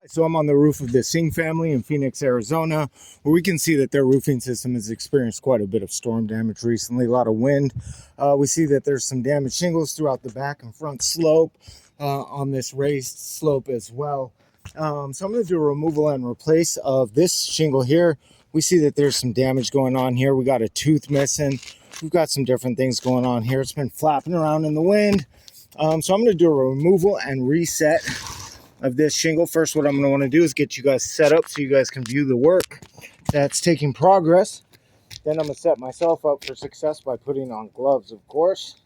So I'm on the roof of the Singh family in Phoenix, Arizona, where we can see that their roofing system has experienced quite a bit of storm damage recently, a lot of wind. We see that there's some damaged shingles throughout the back and front slope on this raised slope as well. So I'm going to do a removal and replace of this shingle here. We see that there's some damage going on here. We got a tooth missing. We've got some different things going on here. It's been flapping around in the wind. So I'm going to do a removal and reset of this shingle. First, what I'm going to want to do is get you guys set up so you guys can view the work that's taking progress. Then I'm going to set myself up for success by putting on gloves, of course.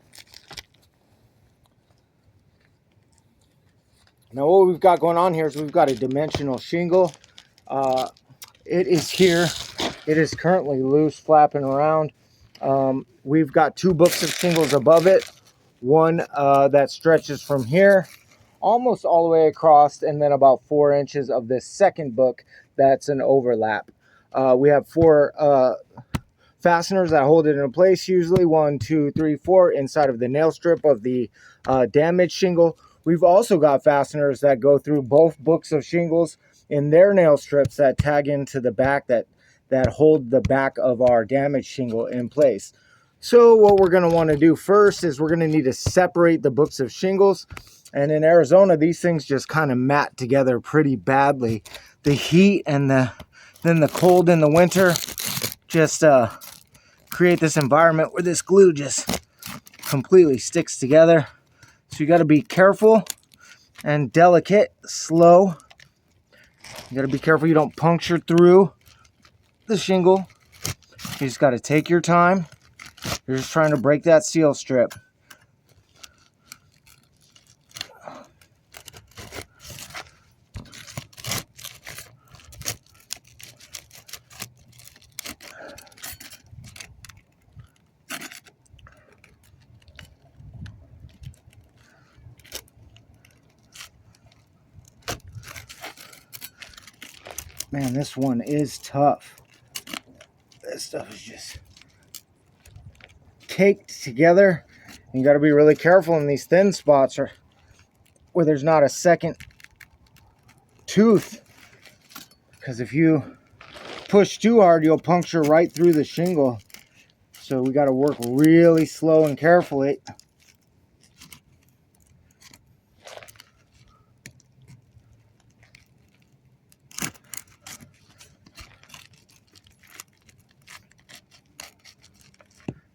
Now what we've got going on here is we've got a dimensional shingle. It is here. It is currently loose, flapping around. We've got two books of shingles above it. One that stretches from here almost all the way across, and then about 4 inches of this second book that's an overlap. We have four fasteners that hold it in place, usually 1, 2, 3, 4 inside of the nail strip of the damaged shingle. We've also got fasteners that go through both books of shingles in their nail strips that tag into the back that hold the back of our damaged shingle in place. So what we're going to want to do first is we're going to need to separate the books of shingles. And in Arizona, these things just kind of mat together pretty badly. The heat and then the cold in the winter just create this environment where this glue just completely sticks together. So you got to be careful and delicate, slow. You got to be careful you don't puncture through the shingle. You just got to take your time. You're just trying to break that seal strip. Man, this one is tough. This stuff is just caked together. You got to be really careful in these thin spots where there's not a second tooth, because if you push too hard, you'll puncture right through the shingle. So we got to work really slow and carefully.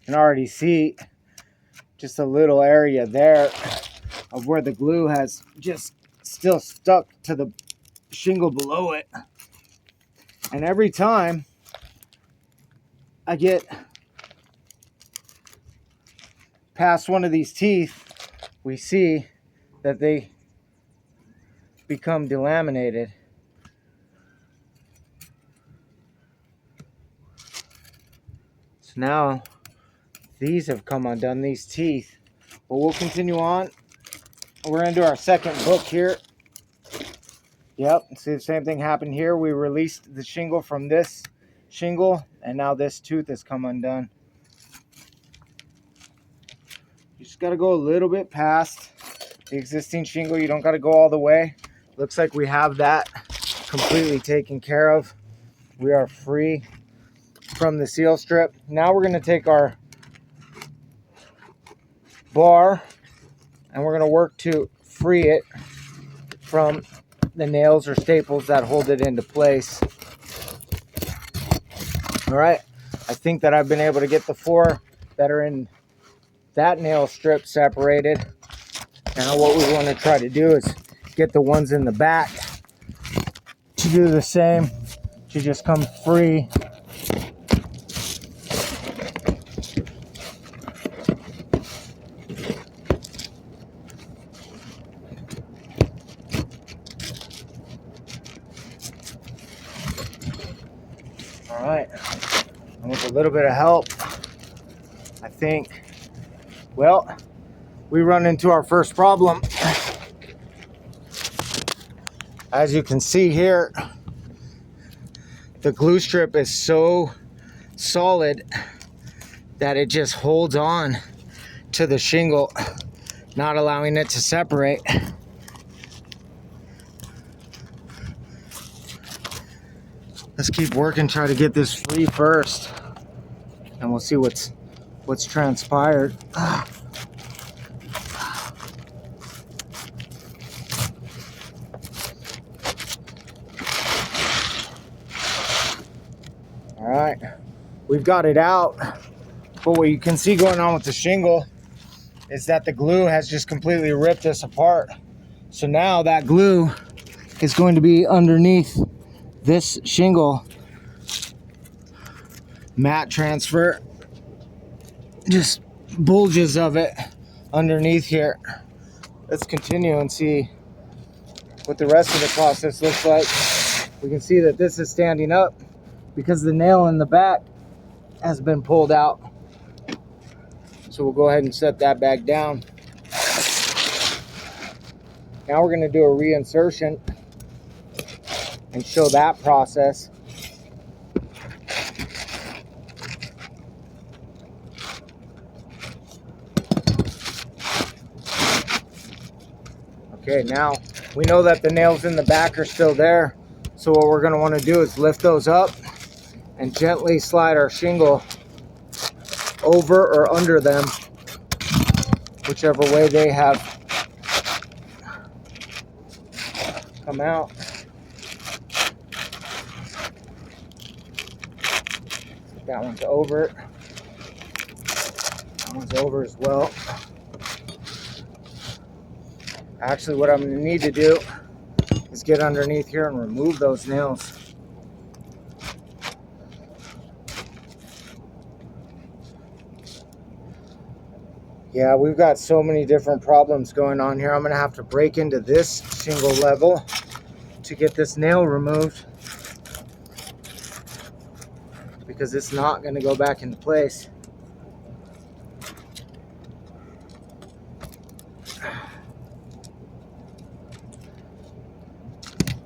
You can already see just a little area there of where the glue has just still stuck to the shingle below it. And every time I get past one of these teeth, we see that they become delaminated. So now these have come undone, these teeth. But we'll continue on. We're going to do our second book here. Yep, see the same thing happened here. We released the shingle from this shingle, and now this tooth has come undone. You just got to go a little bit past the existing shingle. You don't got to go all the way. Looks like we have that completely taken care of. We are free from the seal strip. Now we're going to take our bar and we're going to work to free it from the nails or staples that hold it into place. All right, I think that I've been able to get the 4 that are in that nail strip separated. Now what we want to try to do is get the ones in the back to do the same, to just come free. All right, and with a little bit of help, I think, well, we run into our first problem. As you can see here, the glue strip is so solid that it just holds on to the shingle, not allowing it to separate. Let's keep working, try to get this free first, and we'll see what's transpired. All right, we've got it out, but what you can see going on with the shingle is that the glue has just completely ripped this apart. So now that glue is going to be underneath this shingle mat transfer, just bulges of it underneath here. Let's continue and see what the rest of the process looks like. We can see that this is standing up because the nail in the back has been pulled out. So we'll go ahead and set that back down. Now we're going to do a reinsertion and show that process. Okay, now we know that the nails in the back are still there. So what we're going to want to do is lift those up and gently slide our shingle over or under them, whichever way they have come out. That one's over. That one's over as well. Actually, what I'm going to need to do is get underneath here and remove those nails. Yeah, we've got so many different problems going on here. I'm going to have to break into this shingle level to get this nail removed, because it's not going to go back into place.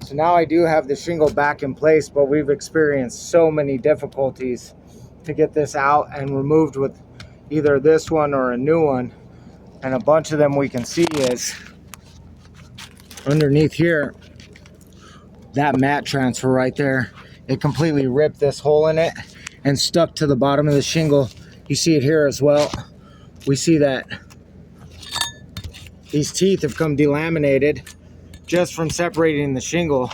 So now I do have the shingle back in place, but we've experienced so many difficulties to get this out and removed with either this one or a new one. And a bunch of them we can see is underneath here, that mat transfer right there. It completely ripped this hole in it and stuck to the bottom of the shingle. You see it here as well. We see that these teeth have come delaminated just from separating the shingle.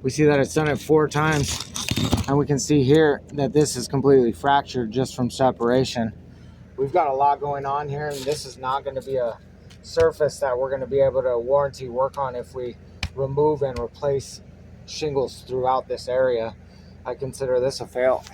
We see that it's done it 4 times, and we can see here that this is completely fractured just from separation. We've got a lot going on here, and this is not going to be a surface that we're going to be able to warranty work on if we remove and replace shingles throughout this area. I consider this a fail.